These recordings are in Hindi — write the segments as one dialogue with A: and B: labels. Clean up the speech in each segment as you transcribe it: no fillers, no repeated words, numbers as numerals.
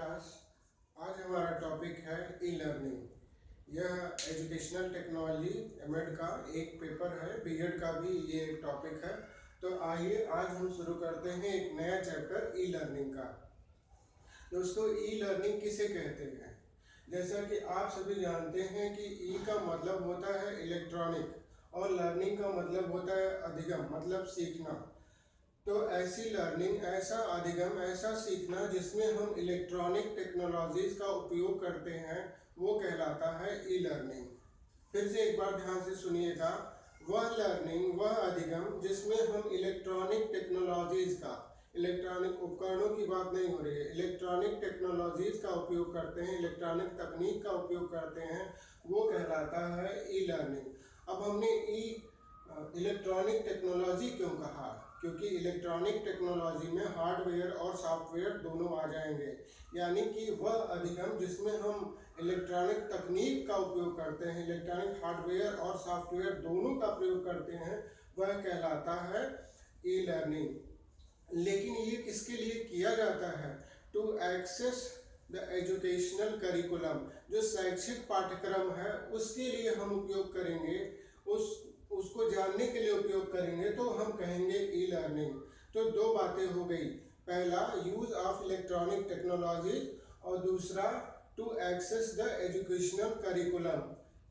A: क्लास। आज हमारा टॉपिक है ई लर्निंग। यह एजुकेशनल टेक्नोलॉजी एमएड का एक पेपर है, बीएड का भी ये एक टॉपिक है। तो आइए आज हम शुरू करते हैं एक नया चैप्टर ई लर्निंग का। दोस्तों, ई लर्निंग किसे कहते हैं? जैसा कि आप सभी जानते हैं कि ई का मतलब होता है इलेक्ट्रॉनिक और लर्निंग का मतलब होता है अधिगम, मतलब सीखना। तो ऐसी लर्निंग, ऐसा अधिगम, ऐसा सीखना जिसमें हम इलेक्ट्रॉनिक टेक्नोलॉजीज का उपयोग करते हैं, वो कहलाता है ई लर्निंग। फिर से एक बार ध्यान से सुनिएगा। वह लर्निंग, वह अधिगम जिसमें हम इलेक्ट्रॉनिक टेक्नोलॉजीज का, इलेक्ट्रॉनिक उपकरणों की बात नहीं हो रही है, इलेक्ट्रॉनिक टेक्नोलॉजीज का उपयोग करते हैं, इलेक्ट्रॉनिक तकनीक का उपयोग करते हैं, वो कहलाता है ई लर्निंग। अब हमने इलेक्ट्रॉनिक टेक्नोलॉजी क्यों कहा? क्योंकि इलेक्ट्रॉनिक टेक्नोलॉजी में हार्डवेयर और सॉफ्टवेयर दोनों आ जाएंगे, यानी कि वह अधिगम जिसमें हम इलेक्ट्रॉनिक तकनीक का उपयोग करते हैं, इलेक्ट्रॉनिक हार्डवेयर और सॉफ्टवेयर दोनों का प्रयोग करते हैं, वह कहलाता है ई लर्निंग। लेकिन ये किसके लिए किया जाता है? To access the educational curriculum, जो शैक्षिक पाठ्यक्रम है उसके लिए हम उपयोग करेंगे, उसको जानने के लिए उपयोग करेंगे, तो हम कहेंगे ई लर्निंग। तो दो बातें हो गई, पहला यूज ऑफ इलेक्ट्रॉनिक टेक्नोलॉजी और दूसरा to access the educational curriculum.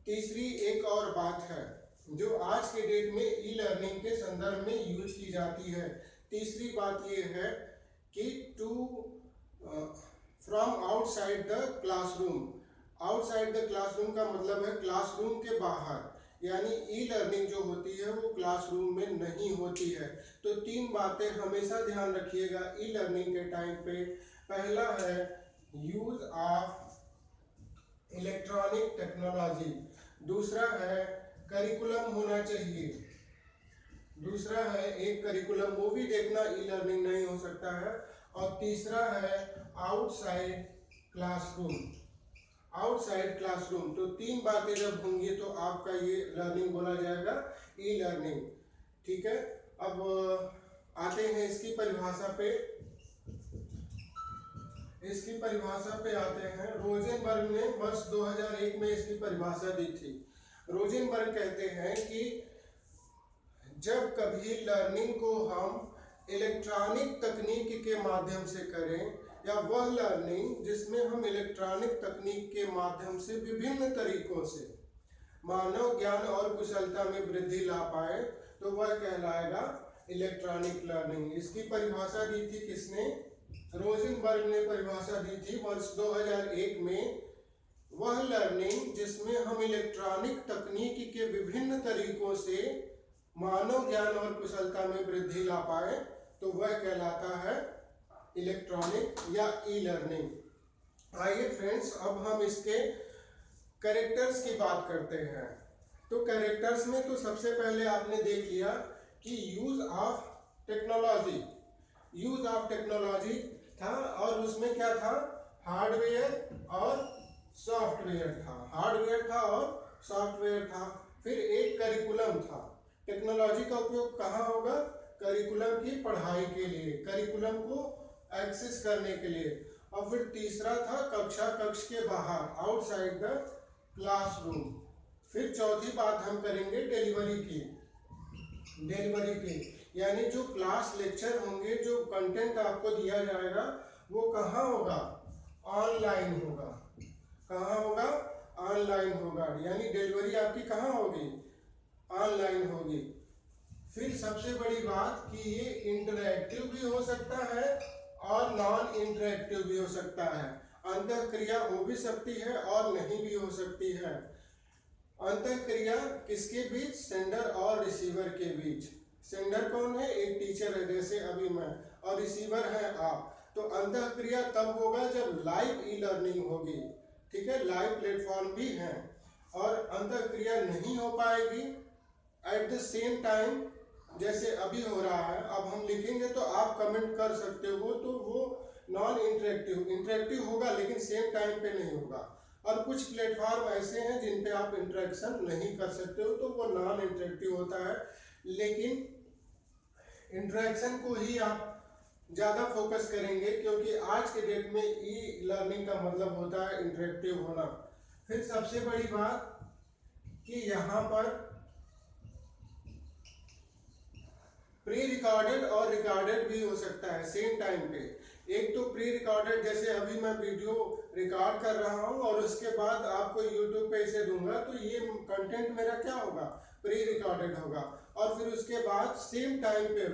A: तीसरी एक और बात है जो आज के डेट में ई लर्निंग के संदर्भ में यूज की जाती है। तीसरी बात ये है कि to from outside the classroom. Outside the classroom का मतलब है क्लासरूम के बाहर, यानी ई लर्निंग जो होती है वो क्लासरूम में नहीं होती है। तो तीन बातें हमेशा ध्यान रखिएगा ई लर्निंग के टाइम पे। पहला है यूज ऑफ इलेक्ट्रॉनिक टेक्नोलॉजी, दूसरा है करिकुलम होना चाहिए, दूसरा है एक करिकुलम, वो भी देखना ई लर्निंग नहीं हो सकता है, और तीसरा है आउटसाइड क्लासरूम। आउटसाइड क्लासरूम, तो तीन बातें जब होंगी तो आपका ये लर्निंग बोला जाएगा ई लर्निंग। ठीक है, अब आते हैं इसकी परिभाषा पे। इसकी परिभाषा पे आते हैं। रोजेनबर्ग ने वर्ष 2001 में इसकी परिभाषा दी थी। रोजेनबर्ग कहते हैं कि जब कभी लर्निंग को हम इलेक्ट्रॉनिक तकनीक के माध्यम से करें, या वह लर्निंग जिसमें हम इलेक्ट्रॉनिक तकनीक के माध्यम से विभिन्न तरीकों से मानव ज्ञान और कुशलता में वृद्धि ला पाए, तो वह कहलाएगा इलेक्ट्रॉनिक लर्निंग। इसकी परिभाषा दी थी किसने? रोजेनबर्ग ने परिभाषा दी थी वर्ष 2001 में। वह लर्निंग जिसमें हम इलेक्ट्रॉनिक तकनीक के विभिन्न तरीकों से मानव ज्ञान और कुशलता में वृद्धि ला पाए, तो वह कहलाता है इलेक्ट्रॉनिक या ई लर्निंग। आइए फ्रेंड्स, अब हम इसके कैरेक्टर्स की बात करते हैं। तो कैरेक्टर्स में तो सबसे पहले आपने देख लिया कि use of technology, use of technology था, और उसमें क्या था? हार्डवेयर और सॉफ्टवेयर था, हार्डवेयर था और सॉफ्टवेयर था। फिर एक करिकुलम था। टेक्नोलॉजी का उपयोग कहाँ होगा? करिकुलम की पढ़ाई के लिए, करिकुलम को एक्सेस करने के लिए। और फिर तीसरा था कक्ष के बाहर, आउटसाइड द क्लासरूम। फिर चौथी बात हम करेंगे डिलीवरी की, यानी जो क्लास लेक्चर होंगे, जो कंटेंट आपको दिया जाएगा, वो कहाँ होगा? ऑनलाइन होगा। कहाँ होगा? ऑनलाइन होगा, यानी डिलीवरी आपकी कहाँ होगी? ऑनलाइन होगी। फिर सबसे बड़ी बात कि ये इंटरैक्टिव भी हो सकता है और नॉन इंटरैक्टिव भी हो सकता है। अंतःक्रिया हो भी सकती है और नहीं भी हो सकती है। अंतःक्रिया किसके बीच? सेंडर और रिसीवर के बीच। सेंडर कौन है? एक टीचर है जैसे अभी मैं, और रिसीवर है आप। तो अंतःक्रिया तब होगा जब लाइव ई लर्निंग होगी। ठीक है, लाइव प्लेटफॉर्म भी है। और अंतःक्रिया नहीं हो पाएगी एट द सेम टाइम जैसे अभी हो रहा है। अब हम लिखेंगे तो आप कमेंट कर सकते हो, तो वो नॉन इंटरेक्टिव, इंटरेक्टिव होगा लेकिन सेम टाइम पे नहीं होगा। और कुछ प्लेटफॉर्म ऐसे हैं जिन पे आप इंटरेक्शन नहीं कर सकते हो, तो वो नॉन इंटरेक्टिव होता है। लेकिन इंटरेक्शन को ही आप ज़्यादा फोकस करेंगे, क्योंकि आज के डेट में ई लर्निंग का मतलब होता है इंटरेक्टिव होना। फिर सबसे बड़ी बात कि यहाँ पर प्री रिकॉर्डेड और रिकॉर्डेड भी हो सकता है सेम टाइम पे। एक तो प्री रिकॉर्डेड, जैसे अभी मैं वीडियो रिकॉर्ड कर रहा हूँ और उसके बाद आपको यूट्यूब पे इसे दूंगा, तो ये कंटेंट मेरा क्या होगा, प्री रिकॉर्डेड होगा। और फिर उसके बाद सेम टाइम पे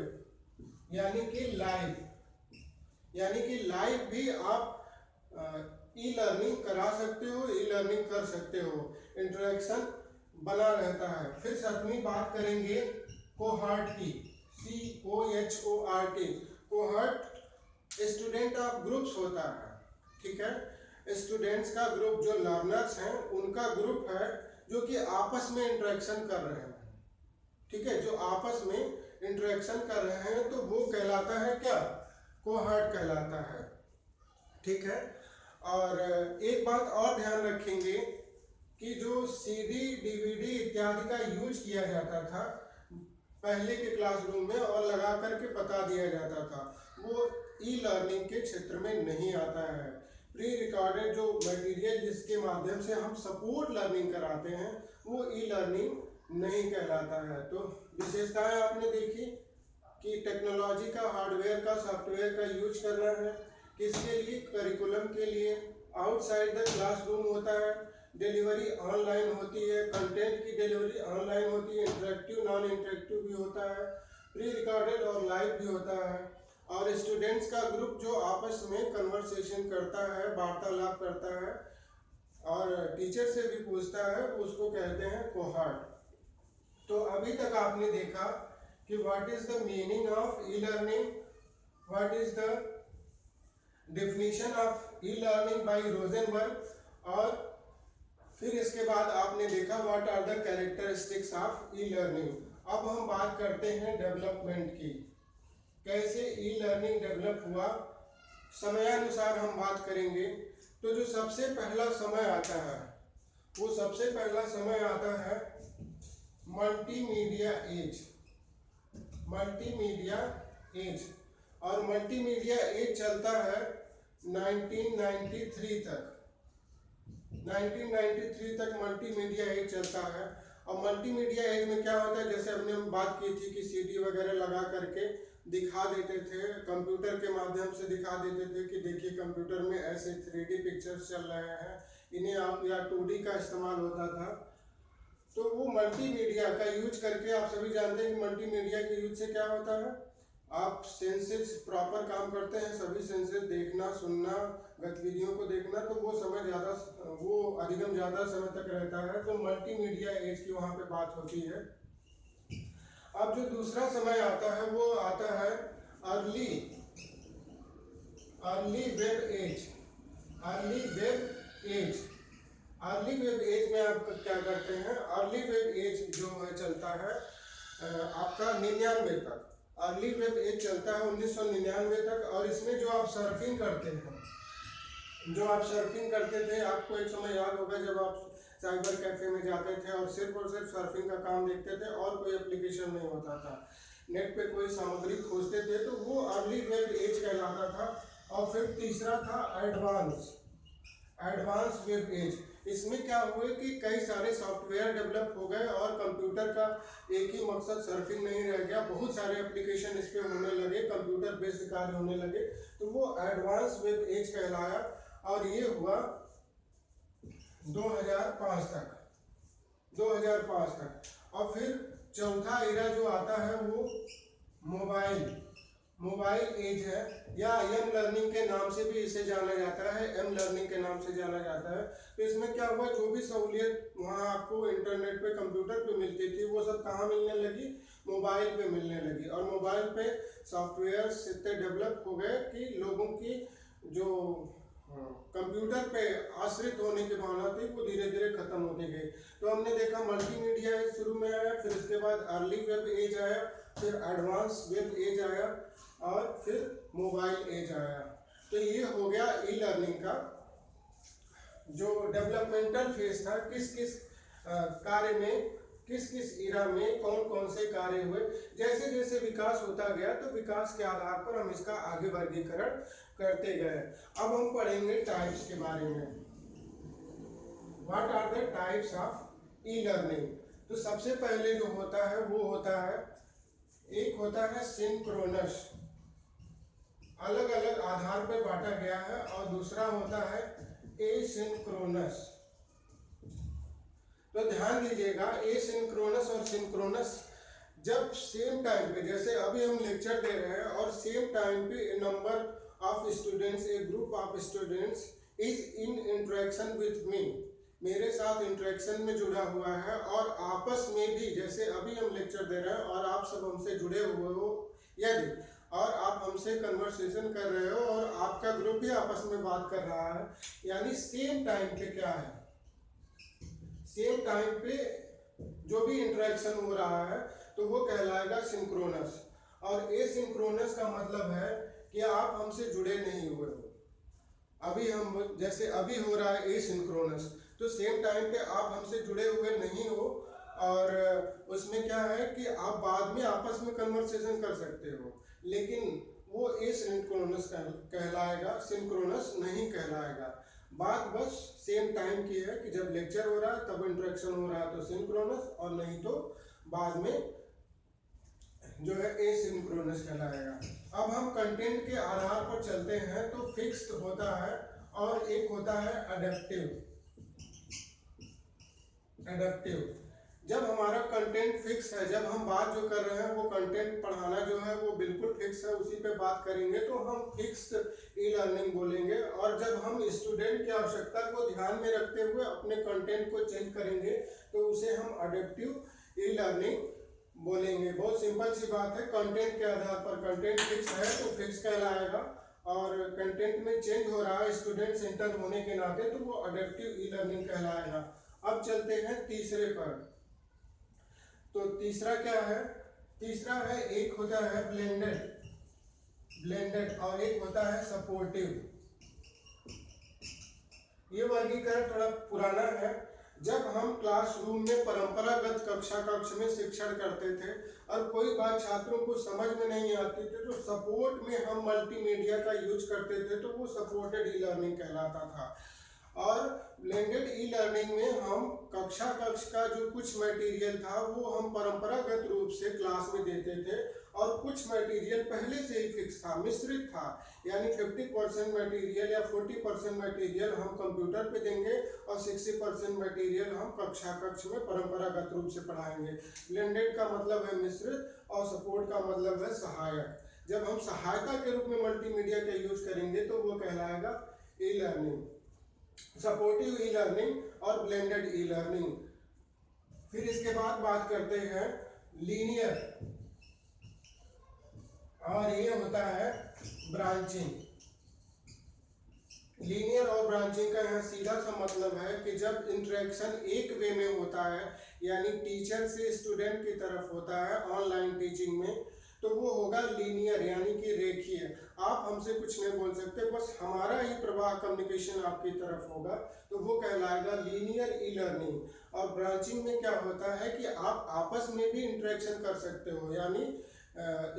A: यानी कि लाइव, यानी कि लाइव भी आप ई लर्निंग करा सकते हो, ई लर्निंग कर सकते हो, इंटरेक्शन बना रहता है। फिर सातवीं बात करेंगे कोहॉर्ट की, COHORT। Cohort student of groups होता है, ठीक है। स्टूडेंट्स का ग्रुप, जो लर्नर्स हैं उनका ग्रुप है जो कि आपस में इंटरेक्शन कर रहे हैं, ठीक है, जो आपस में इंटरेक्शन कर रहे हैं, तो वो कहलाता है क्या, कोहॉर्ट कहलाता है, ठीक है। और एक बात और ध्यान रखेंगे कि जो CD DVD इत्यादि का यूज किया जाता था पहले के क्लासरूम में और लगा करके बता दिया जाता था, वो ई लर्निंग के क्षेत्र में नहीं आता है। प्री रिकॉर्डेड जो मटेरियल जिसके माध्यम से हम सपोर्ट लर्निंग कराते हैं, वो ई लर्निंग नहीं कहलाता है। तो विशेषताएं आपने देखी कि टेक्नोलॉजी का, हार्डवेयर का, सॉफ्टवेयर का यूज करना है, किसके लिए, करिकुलम के लिए। आउटसाइड द क्लासरूम होता है, डिलीवरी ऑनलाइन होती है, कंटेंट की डिलीवरी ऑनलाइन होती है, इंटरेक्टिव नॉन इंटरेक्टिव भी होता है, प्री रिकॉर्डेड और लाइव भी होता है। और स्टूडेंट्स का ग्रुप जो आपस में कन्वर्सेशन करता है, वार्तालाप करता है और टीचर से भी पूछता है, उसको कहते हैं कोहॉर्ट। तो अभी तक आपने देखा कि what is the meaning of e learning, what is the definition of e learning by Rosenberg, और फिर इसके बाद आपने देखा what are the characteristics of e learning. अब हम बात करते हैं डेवलपमेंट की, कैसे ई लर्निंग डेवलप हुआ, समयानुसार हम बात करेंगे। तो जो सबसे पहला समय आता है, वो सबसे पहला समय आता है मल्टीमीडिया एज, मल्टीमीडिया एज। और मल्टीमीडिया एज चलता है 1993 तक, 1993 तक मल्टीमीडिया एज चलता है। और मल्टीमीडिया एज में क्या होता है, जैसे हमने बात की थी कि CD वगैरह लगा करके दिखा देते थे, कंप्यूटर के माध्यम से दिखा देते थे कि देखिए कंप्यूटर में ऐसे 3D पिक्चर्स चल रहे हैं, इन्हें आप, या 2D का इस्तेमाल होता था। तो वो मल्टीमीडिया का यूज करके, आप सभी जानते हैं कि मल्टीमीडिया के यूज से क्या होता है, आप सेंसेस प्रॉपर काम करते हैं, सभी सेंसेस देखना, सुनना, गतिविधियों को देखना, तो वो समय ज़्यादा, वो अधिगम ज़्यादा समय तक रहता है। तो मल्टीमीडिया एज की वहाँ पे बात होती है। अब जो दूसरा समय आता है वो आता है early web age, early web age. Early web age में आप क्या करते हैं, अर्ली वेब एज जो है चलता है आपका 99 तक, अर्ली वेब एज चलता है 1999 तक। और इसमें जो आप सर्फिंग करते हैं, जो आप सर्फिंग करते थे, आपको एक समय याद होगा जब आप साइबर कैफे में जाते थे और सिर्फ सर्फिंग का काम देखते थे और कोई एप्लीकेशन नहीं होता था, नेट पे कोई सामग्री खोजते थे, तो वो अर्ली वेब एज कहलाता था। और फिर तीसरा था एडवांस वेब एज। इसमें क्या हुआ कि कई सारे सॉफ्टवेयर डेवलप हो गए और कंप्यूटर का एक ही मकसद सर्फिंग नहीं रह गया, बहुत सारे एप्लीकेशन इस पे होने लगे, कंप्यूटर बेस्ड कार्य होने लगे, तो वो एडवांस वेब एज कहलाया। और ये हुआ 2005 तक, 2005 तक। और फिर चौथा एरा जो आता है वो मोबाइल एज है, या एम लर्निंग के नाम से भी इसे जाना जाता है, एम लर्निंग के नाम से जाना जाता है। तो इसमें क्या हुआ, जो भी सहूलियत वहाँ आपको इंटरनेट पे, कंप्यूटर पे मिलती थी, वो सब कहाँ मिलने लगी, मोबाइल पे मिलने लगी। और मोबाइल पे सॉफ्टवेयर इतने डेवलप हो गए कि लोगों की जो कंप्यूटर पे आश्रित होने की भावना थी वो धीरे धीरे खत्म होती गई। तो हमने देखा मल्टीमीडिया एज शुरू में आया, फिर इसके बाद अर्ली वेब एज आया, फिर एडवांस वेब एज आया, और फिर मोबाइल एज आया। तो ये हो गया ई लर्निंग का जो डेवलपमेंटल फेज था, किस किस कार्य में किस किस इरा में कौन कौन से कार्य हुए। जैसे जैसे विकास होता गया तो विकास के आधार पर हम इसका आगे वर्गीकरण करते गए। अब हम पढ़ेंगे टाइप्स के बारे में। What are the types of e learning. तो सबसे पहले जो होता है वो होता है, एक होता है सिंक्रोनस, अलग अलग आधार पर बांटा गया है, और दूसरा होता है एसिंक्रोनस। तो ध्यान दीजिएगा, एसिंक्रोनस और सिंक्रोनस जब सेम टाइम पे, जैसे अभी हम लेक्चर दे रहे हैं और सेम टाइम पे number of students, A group of students is in interaction with me, मेरे साथ इंटरेक्शन में जुड़ा हुआ है, और आपस में भी, जैसे अभी हम लेक्चर दे रहे हैं और आप सब हमसे जुड़े हुए हो, यदि और आप हमसे कन्वर्सेशन कर रहे हो और आपका ग्रुप भी आपस में बात कर रहा है, यानी सेम टाइम पे क्या है, सेम टाइम पे जो भी इंटरेक्शन हो रहा है तो वो कहलाएगा सिंक्रोनस। और एसिंक्रोनस का मतलब है कि आप हमसे जुड़े नहीं हुए हो। अभी हम, जैसे अभी हो रहा है एसिंक्रोनस, तो सेम टाइम पे आप हमसे जुड़े हुए नहीं हो, और उसमें क्या है कि आप बाद में आपस में कन्वर्सेशन कर सकते हो, लेकिन वो एसिंक्रोनस कहलाएगा, सिंक्रोनस नहीं कहलाएगा। बात बस सेम टाइम की है कि जब लेक्चर हो रहा है तब इंटरेक्शन हो रहा है तो सिंक्रोनस, और नहीं तो बाद में जो है एसिंक्रोनस कहलाएगा। अब हम कंटेंट के आधार पर चलते हैं, तो फिक्स्ड होता है और एक होता है अडेप्टिव। एडेप्टिव, जब हमारा कंटेंट फिक्स है, जब हम बात जो कर रहे हैं वो कंटेंट पढ़ाना जो है वो बिल्कुल फिक्स है, उसी पे बात करेंगे तो हम फिक्स्ड ई लर्निंग बोलेंगे। और जब हम स्टूडेंट की आवश्यकता को ध्यान में रखते हुए अपने कंटेंट को चेंज करेंगे तो उसे हम अडेप्टिव ई लर्निंग बोलेंगे। बहुत सिंपल सी बात है, कंटेंट के आधार पर, कंटेंट फिक्स है तो फिक्स कहलाएगा, और कंटेंट में चेंज हो रहा है स्टूडेंट सेंटर होने के नाते तो वो अडेप्टिव ई लर्निंग कहलाएगा। अब चलते हैं तीसरे पर। तो तीसरा क्या है, तीसरा है, एक होता है ब्लेंडेड और एक होता है सपोर्टिव। ये वर्गीकरण थोड़ा पुराना है। जब हम क्लासरूम में परंपरागत कक्ष में शिक्षण करते थे और कोई बात छात्रों को समझ में नहीं आती थी तो सपोर्ट में हम मल्टीमीडिया का यूज करते थे, तो वो सपोर्टेड ई लर्निंग कहलाता था। और ब्लेंडेड ई लर्निंग में हम कक्षा का जो कुछ मटेरियल था वो हम परंपरागत रूप से क्लास में देते थे, और कुछ मटेरियल पहले से ही फिक्स था, मिश्रित था, यानी 50% मटेरियल या 40% मटेरियल हम कंप्यूटर पे देंगे और 60% मटेरियल हम कक्षा में परंपरागत रूप से पढ़ाएंगे। ब्लेंडेड का मतलब है मिश्रित, और सपोर्ट का मतलब है सहायक। जब हम सहायता के रूप में मल्टीमीडिया का यूज करेंगे तो वो कहलाएगा e learning, supportive e learning और ब्लेंडेड ई लर्निंग। फिर इसके बाद बात करते हैं लीनियर, और ये होता है ब्रांचिंग। लीनियर और ब्रांचिंग का यहाँ सीधा सा मतलब है कि जब इंटरेक्शन एक वे में होता है, यानी टीचर से स्टूडेंट की तरफ होता है ऑनलाइन टीचिंग में, तो वो होगा लीनियर, यानी कि रेखीय। आप हमसे कुछ नहीं बोल सकते, बस हमारा ही प्रवाह कम्युनिकेशन आपकी तरफ होगा, तो वो कहलाएगा लीनियर ई लर्निंग। और ब्रांचिंग में क्या होता है कि आप आपस में भी इंटरेक्शन कर सकते हो, यानी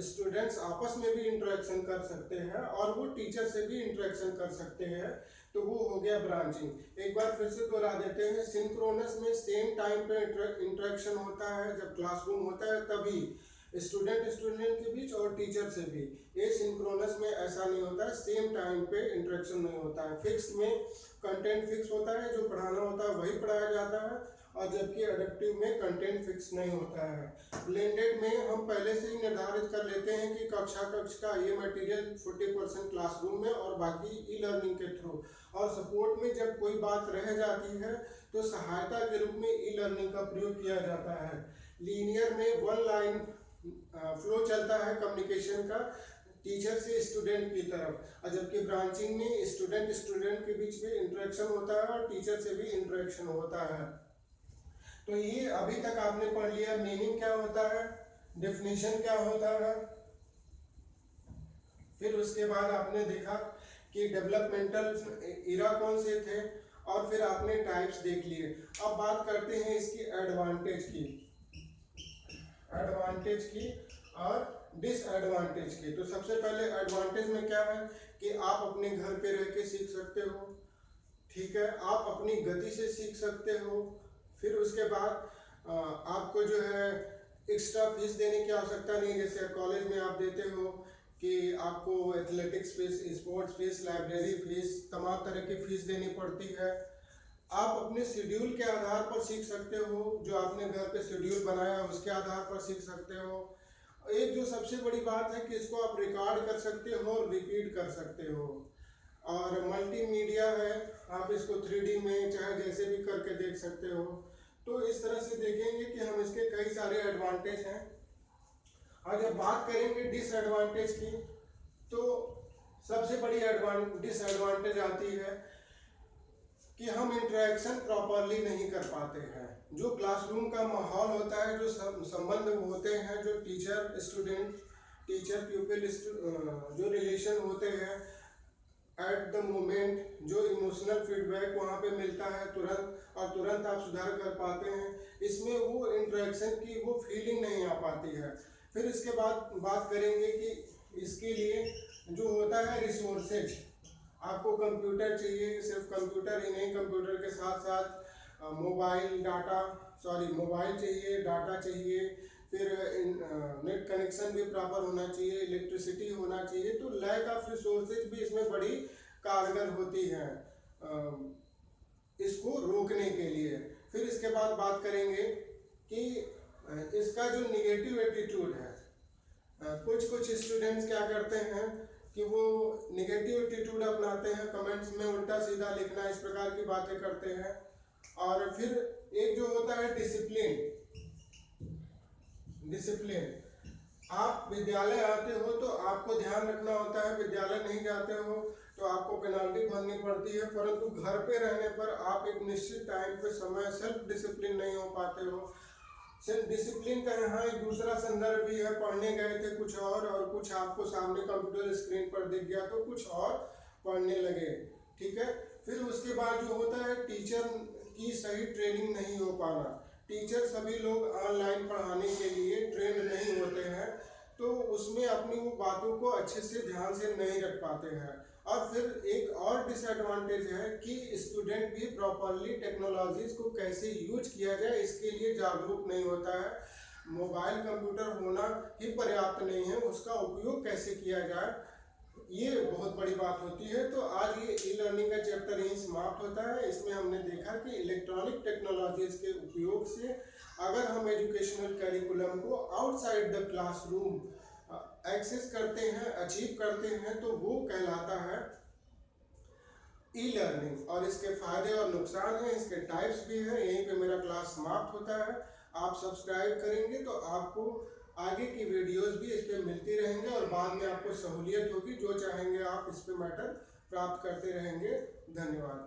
A: स्टूडेंट्स आपस में भी इंटरेक्शन कर सकते हैं और वो टीचर से भी इंटरेक्शन कर सकते हैं, तो वो हो गया ब्रांचिंग। एक बार फिर से दोहरा देते हैं, सिंक्रोनस में सेम टाइम पे इंटरेक्शन होता है, जब क्लासरूम होता है तभी स्टूडेंट के बीच और टीचर से भी। एसिंक्रोनस में ऐसा नहीं होता है, सेम टाइम पे इंटरेक्शन नहीं होता है। फिक्स में कंटेंट फिक्स होता है, जो पढ़ाना होता है वही पढ़ाया जाता है, और जबकि एडेप्टिव में कंटेंट फिक्स नहीं होता है। ब्लेंडेड में हम पहले से ही निर्धारित कर लेते हैं कि कक्षा का ये मटेरियल 40% क्लासरूम में और बाकी ई लर्निंग के थ्रू। और सपोर्ट में जब कोई बात रह जाती है तो सहायता के रूप में ई लर्निंग का प्रयोग किया जाता है। लीनियर में वन लाइन फ्लो चलता है कम्युनिकेशन का, टीचर से स्टूडेंट की तरफ, और जबकि ब्रांचिंग में स्टूडेंट के बीच में इंटरेक्शन होता है और टीचर से भी इंटरेक्शन होता है। तो ये अभी तक आपने पढ़ लिया, मीनिंग क्या होता है, डेफिनेशन क्या होता है, फिर उसके बाद आपने देखा कि डेवलपमेंटल इरा कौन से थे, और फिर आपने टाइप्स देख लिए। अब बात करते हैं इसकी एडवांटेज की। एडवांटेज की और डिसएडवांटेज की। तो सबसे पहले एडवांटेज में क्या है कि आप अपने घर पे रह के सीख सकते हो, ठीक है, आप अपनी गति से सीख सकते हो। फिर उसके बाद आपको जो है एक्स्ट्रा फीस देने की आवश्यकता नहीं, जैसे कॉलेज में आप देते हो कि आपको athletics fees, sports fees, library fees, तमाम तरह की फीस देनी पड़ती है। आप अपने शेड्यूल के आधार पर सीख सकते हो, जो आपने घर पे शेड्यूल बनाया उसके आधार पर सीख सकते हो। एक जो सबसे बड़ी बात है कि इसको आप रिकॉर्ड कर सकते हो और रिपीट कर सकते हो। और मल्टीमीडिया है, आप इसको 3D में चाहे जैसे भी करके देख सकते हो। तो इस तरह से देखेंगे कि हम इसके कई सारे एडवांटेज हैं। और जब बात करेंगे डिसएडवांटेज की, तो सबसे बड़ी डिसएडवांटेज आती है कि हम इंटरेक्शन प्रॉपरली नहीं कर पाते हैं। जो क्लासरूम का माहौल होता है, जो संबंध होते हैं, जो टीचर स्टूडेंट, टीचर प्यूपिल जो रिलेशन होते हैं एट द मोमेंट, जो इमोशनल फीडबैक वहाँ पे मिलता है तुरंत, और तुरंत आप सुधार कर पाते हैं, इसमें वो इंटरेक्शन की वो फीलिंग नहीं आ पाती है। फिर इसके बाद बात करेंगे कि इसके लिए जो होता है रिसोर्सेज, आपको कंप्यूटर चाहिए, सिर्फ कंप्यूटर ही नहीं, कंप्यूटर के साथ साथ मोबाइल चाहिए, डाटा चाहिए, फिर नेट कनेक्शन भी प्रॉपर होना चाहिए, इलेक्ट्रिसिटी होना चाहिए। तो लैक ऑफ रिसोर्सेज भी इसमें बड़ी कारगर होती है इसको रोकने के लिए। फिर इसके बाद बात करेंगे कि इसका जो निगेटिव एटीट्यूड है, कुछ स्टूडेंट्स क्या करते हैं कि वो निगेटिव एटीट्यूड अपनाते हैं, कमेंट्स में उल्टा सीधा लिखना, इस प्रकार की बातें करते हैं। और फिर एक जो होता है डिसिप्लिन, आप विद्यालय आते हो तो आपको ध्यान रखना होता है, विद्यालय नहीं जाते हो तो आपको पेनाल्टी भरनी पड़ती है, परंतु घर पे रहने पर आप एक निश्चित टाइम पे समय सेल्फ डिसिप्लिन नहीं हो पाते हो। सेल्फ डिसिप्लिन का यहाँ एक दूसरा संदर्भ भी है, पढ़ने गए थे कुछ और कुछ आपको सामने कंप्यूटर स्क्रीन पर दिख गया तो कुछ और पढ़ने लगे, ठीक है। फिर उसके बाद जो होता है टीचर की सही ट्रेनिंग नहीं हो पाना, टीचर सभी लोग ऑनलाइन पढ़ाने के लिए ट्रेंड नहीं होते हैं, तो उसमें अपनी वो बातों को अच्छे से ध्यान से नहीं रख पाते हैं। और फिर एक और डिसएडवांटेज है कि स्टूडेंट भी प्रॉपरली टेक्नोलॉजीज को कैसे यूज किया जाए इसके लिए जागरूक नहीं होता है। मोबाइल कंप्यूटर होना ही पर्याप्त नहीं है, उसका उपयोग कैसे किया जाए ये बहुत बड़ी बात होती है। तो आज ये ई लर्निंग का चैप्टर यहीं समाप्त होता है। इसमें हमने देखा कि इलेक्ट्रॉनिक टेक्नोलॉजीज के उपयोग से अगर हम एजुकेशनल करिकुलम को आउटसाइड द क्लासरूम एक्सेस करते हैं, अचीव करते हैं, तो वो कहलाता है ई लर्निंग। और इसके फायदे और नुकसान हैं, इसके टाइप्स भी हैं। यहीं पे मेरा क्लास समाप्त होता है। आप सब्सक्राइब करेंगे तो आपको आगे की वीडियोस भी इस पे मिलती रहेंगे और बाद में आपको सहूलियत होगी, जो चाहेंगे आप इस पे मैटर प्राप्त करते रहेंगे। धन्यवाद।